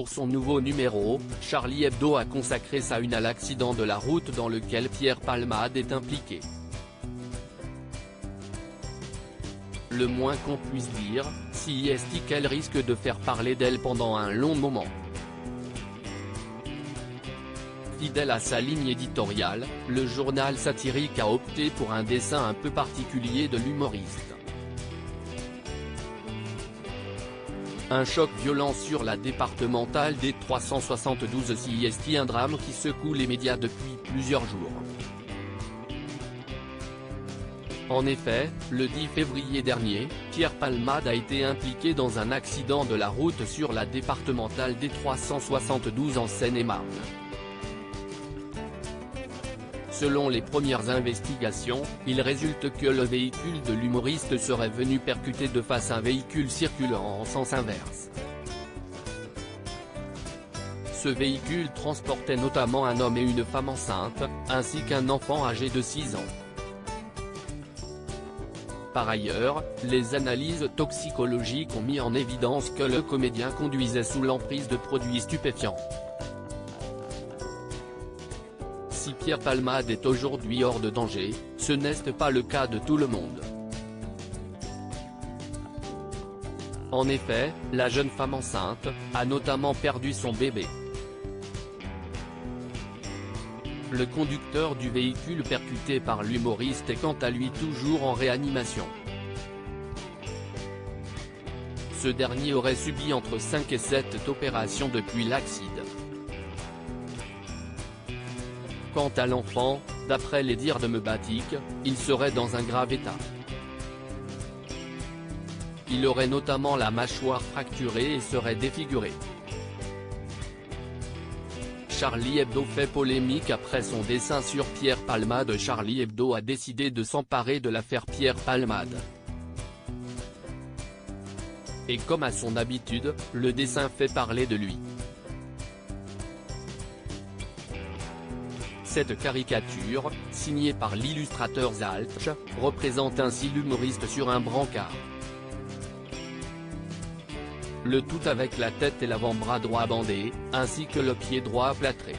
Pour son nouveau numéro, Charlie Hebdo a consacré sa une à l'accident de la route dans lequel Pierre Palmade est impliqué. Le moins qu'on puisse dire, c'est qu'elle risque de faire parler d'elle pendant un long moment. Fidèle à sa ligne éditoriale, le journal satirique a opté pour un dessin un peu particulier de l'humoriste. Un choc violent sur la départementale des 372 c'est un drame qui secoue les médias depuis plusieurs jours. En effet, le 10 février dernier, Pierre Palmade a été impliqué dans un accident de la route sur la départementale des 372 en Seine-et-Marne. Selon les premières investigations, il résulte que le véhicule de l'humoriste serait venu percuter de face un véhicule circulant en sens inverse. Ce véhicule transportait notamment un homme et une femme enceinte, ainsi qu'un enfant âgé de 6 ans. Par ailleurs, les analyses toxicologiques ont mis en évidence que le comédien conduisait sous l'emprise de produits stupéfiants. Si Pierre Palmade est aujourd'hui hors de danger, ce n'est pas le cas de tout le monde. En effet, la jeune femme enceinte a notamment perdu son bébé. Le conducteur du véhicule percuté par l'humoriste est quant à lui toujours en réanimation. Ce dernier aurait subi entre 5 et 7 opérations depuis l'accident. Quant à l'enfant, d'après les dires de Mebatik, il serait dans un grave état. Il aurait notamment la mâchoire fracturée et serait défiguré. Charlie Hebdo fait polémique après son dessin sur Pierre Palmade. Charlie Hebdo a décidé de s'emparer de l'affaire Pierre Palmade. Et comme à son habitude, le dessin fait parler de lui. Cette caricature, signée par l'illustrateur Zaltch, représente ainsi l'humoriste sur un brancard. Le tout avec la tête et l'avant-bras droit bandés, ainsi que le pied droit aplâtré.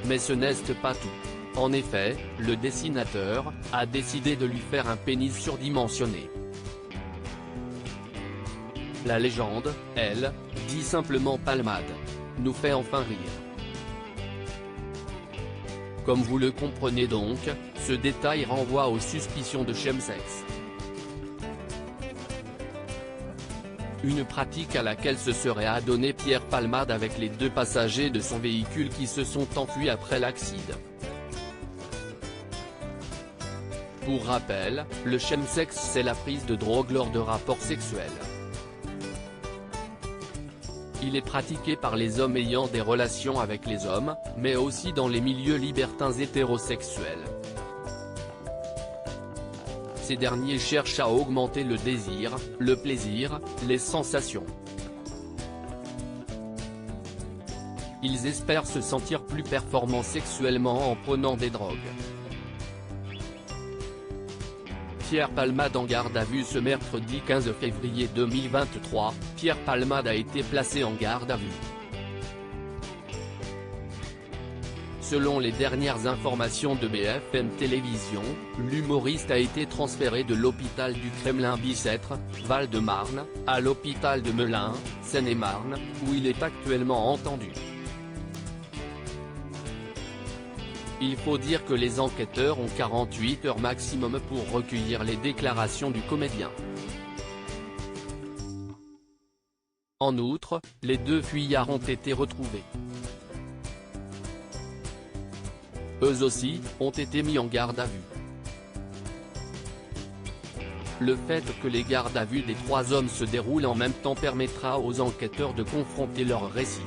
Mais ce n'est pas tout. En effet, le dessinateur a décidé de lui faire un pénis surdimensionné. La légende, elle, dit simplement Palmade, nous fait enfin rire. Comme vous le comprenez donc, ce détail renvoie aux suspicions de chemsex. Une pratique à laquelle se serait adonné Pierre Palmade avec les 2 passagers de son véhicule qui se sont enfuis après l'accident. Pour rappel, le chemsex c'est la prise de drogue lors de rapports sexuels. Il est pratiqué par les hommes ayant des relations avec les hommes, mais aussi dans les milieux libertins hétérosexuels. Ces derniers cherchent à augmenter le désir, le plaisir, les sensations. Ils espèrent se sentir plus performants sexuellement en prenant des drogues. Pierre Palmade en garde à vue. Ce mercredi 15 février 2023, Pierre Palmade a été placé en garde à vue. Selon les dernières informations de BFM Télévision, l'humoriste a été transféré de l'hôpital du Kremlin-Bicêtre, Val-de-Marne, à l'hôpital de Melun, Seine-et-Marne, où il est actuellement entendu. Il faut dire que les enquêteurs ont 48 heures maximum pour recueillir les déclarations du comédien. En outre, les 2 fuyards ont été retrouvés. Eux aussi, ont été mis en garde à vue. Le fait que les gardes à vue des 3 hommes se déroulent en même temps permettra aux enquêteurs de confronter leurs récits.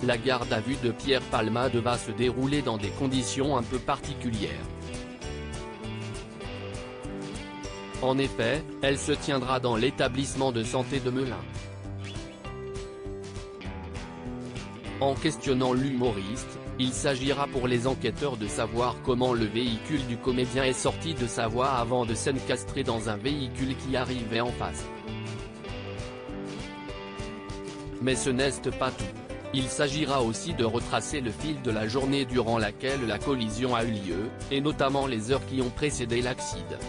La garde à vue de Pierre Palmade va se dérouler dans des conditions un peu particulières. En effet, elle se tiendra dans l'établissement de santé de Melun. En questionnant l'humoriste, il s'agira pour les enquêteurs de savoir comment le véhicule du comédien est sorti de sa voie avant de s'encastrer dans un véhicule qui arrivait en face. Mais ce n'est pas tout. Il s'agira aussi de retracer le fil de la journée durant laquelle la collision a eu lieu, et notamment les heures qui ont précédé l'accident.